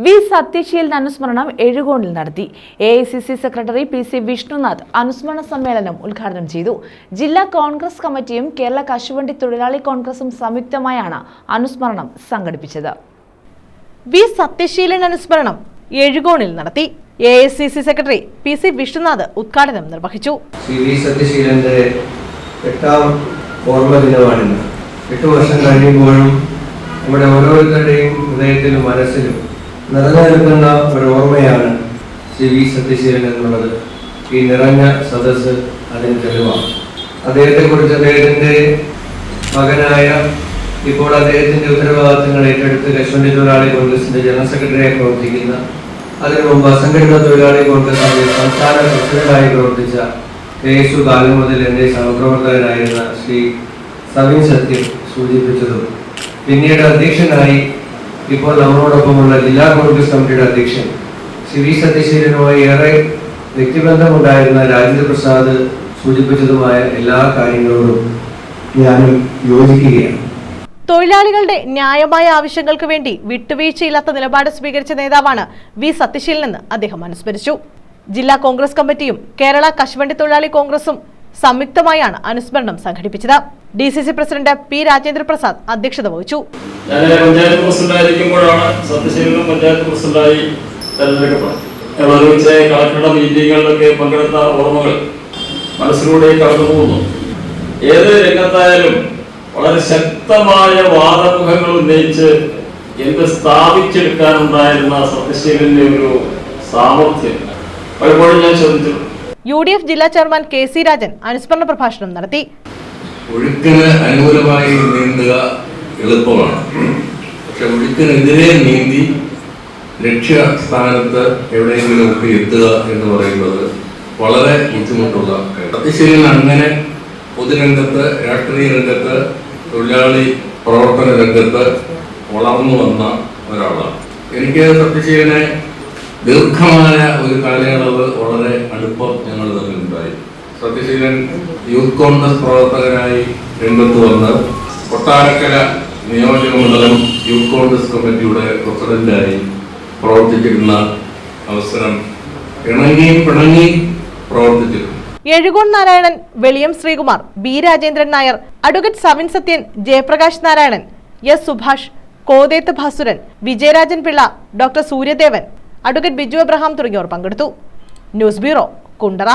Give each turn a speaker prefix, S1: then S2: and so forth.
S1: V Sathyaseelan അനുസ്മരണം എഴുകോണിൽ നടത്തി. AICC secretary PC Vishnunath അനുസ്മരണ സമ്മേളനം ഉദ്ഘാടനം ചെയ്തു. ജില്ലാ കോൺഗ്രസ് കമ്മിറ്റിയും കേരള കശുവണ്ടി തൊഴിലാളി കോൺഗ്രസും സംയുക്തമായാണ് അനുസ്മരണം സംഘടിപ്പിച്ചത്. വി സത്യശീലൻ അനുസ്മരണം എഴുകോണിൽ നടത്തി. AICC സെക്രട്ടറി PC വിഷ്ണുനാഥ് ഉദ്ഘാടനം നിർവഹിച്ചു.
S2: വി സത്യശീലന്റെ 8ാം ഓർമ്മ ദിനമാണിന്ന്. 8 വർഷം കഴിയുമ്പോഴും നമ്മുടെ ഓരോരുത്തരുടെയും ഹൃദയത്തിലും മനസ്സിലും നിലനിൽക്കുന്ന ഒരു ഓർമ്മയാണ് വി സത്യശീലൻ എന്നുള്ളത്. ഈ നിറഞ്ഞ സദസ്സ് അതിന് തെളിവാണ്. അദ്ദേഹത്തെക്കുറിച്ച് അദ്ദേഹത്തിൻ്റെ മകനായ ഇപ്പോൾ അദ്ദേഹത്തിൻ്റെ ഉത്തരവാദിത്തങ്ങൾ ഏറ്റെടുത്ത് കശുവണ്ടി തൊഴിലാളി കോൺഗ്രസിന്റെ ജനറൽ സെക്രട്ടറിയായി പ്രവർത്തിക്കുന്ന, അതിനു മുമ്പ് അസംഘടിത തൊഴിലാളി കോൺഗ്രസിന്റെ സംസ്ഥാന പ്രസിഡന്റായി പ്രവർത്തിച്ച KSU കാലം മുതൽ എൻ്റെ സഹപ്രവർത്തകനായിരുന്ന ശ്രീ സവിൻ സത്യം സൂചിപ്പിച്ചതും, പിന്നീട് അധ്യക്ഷനായി ഇപ്പോൾ നമ്മളോടൊപ്പമുള്ള ജില്ലാ കോൺഗ്രസ് കമ്മിറ്റിയുടെ അധ്യക്ഷൻ വി സത്യശീലനുമായി ഏറെ വ്യക്തിബന്ധമുണ്ടായിരുന്ന രാജേന്ദ്ര പ്രസാദ് സൂചിപ്പിച്ചതുമായ എല്ലാ കാര്യങ്ങളോടും ഞാനും യോജിക്കുകയാണ്.
S3: തൊഴിലാളികളുടെ ന്യായമായ ആവശ്യങ്ങൾക്ക് വേണ്ടി വിട്ടുവീഴ്ചയില്ലാത്ത നിലപാട് സ്വീകരിച്ച നേതാവാണ് വി സത്യശീലനെന്ന് അദ്ദേഹം അനുസ്മരിച്ചു. ജില്ലാ കോൺഗ്രസ് കമ്മിറ്റിയും കേരള കശുവണ്ടി തൊഴിലാളി കോൺഗ്രസും സംയുക്തമായാണ് അനുസ്മരണം സംഘടിപ്പിച്ചത്. DCC president P Rajendra Prasad അധ്യക്ഷത വഹിച്ചു.
S4: ഞാൻ പഞ്ചായത്ത് പ്രസിഡന്റായിരിക്കുമ്പോഴാണ് സത്യശീലനും പഞ്ചായത്ത് പ്രസിഡന്റായി തെരഞ്ഞെടുക്കപ്പെട്ടത്. കളക്ടറുടെ മീറ്റിങ്ങുകളിലൊക്കെ പങ്കെടുത്ത ഓർമ്മകൾ മനസ്സിലൂടെ കടന്നു പോകുന്നു. ഏത് രംഗത്തായാലും വളരെ ശക്തമായ വാദമുഖങ്ങൾ ഉന്നയിച്ച് എന്ത് സ്ഥാപിച്ചെടുക്കാനുണ്ടായിരുന്ന സത്യശീലന്റെ ഒരു സാമർഥ്യം പലപ്പോഴും ഞാൻ ശ്രദ്ധിച്ചു.
S3: UDF ജില്ലാ ചെയർമാൻ KC രാജൻ അനുസ്മരണ പ്രഭാഷണം നടത്തി.
S5: ഒഴുക്കിന് അനുകൂലമായി നീന്തുക എളുപ്പമാണ്, പക്ഷെ ഒഴുക്കിനെതിരെ നീന്തി ലക്ഷ്യസ്ഥാനത്ത് എവിടെയെങ്കിലും ഒക്കെ എത്തുക എന്ന് പറയുന്നത് വളരെ ബുദ്ധിമുട്ടുള്ള കാര്യം. സത്യശീലൻ അങ്ങനെ പൊതുരംഗത്ത്, രാഷ്ട്രീയ രംഗത്ത്, തൊഴിലാളി പ്രവർത്തന രംഗത്ത് വളർന്നു വന്ന ഒരാളാണ്. എനിക്ക് സത്യശീലനെ ദീർഘമായ ഒരു കാലയളവ് വളരെ അടുപ്പം ഞങ്ങൾ തമ്മിലുണ്ടായി. സത്യശീലൻ യൂത്ത് കോൺഗ്രസ് പ്രവർത്തകനായി രംഗത്ത് വന്ന് കൊട്ടാരക്കര നിയോജക മണ്ഡലം യൂത്ത് കോൺഗ്രസ് കമ്മിറ്റിയുടെ പ്രസിഡന്റായി പ്രവർത്തിച്ചിരുന്ന അവസരം പിണങ്ങി പ്രവർത്തിച്ചിരുന്നു.
S3: Ezhukone Narayanan, Veliyam Sreekumar, B Rajendran Nair, advocate Savin Sathyan, Jayaprakash Narayanan, S Subhash, Kotheth Bhasuran, Vijayarajan Pillai, doctor Suryadevan, advocate Biju Abraham തുടങ്ങിയവർ പങ്കെടുത്തു. News bureau, Kundara.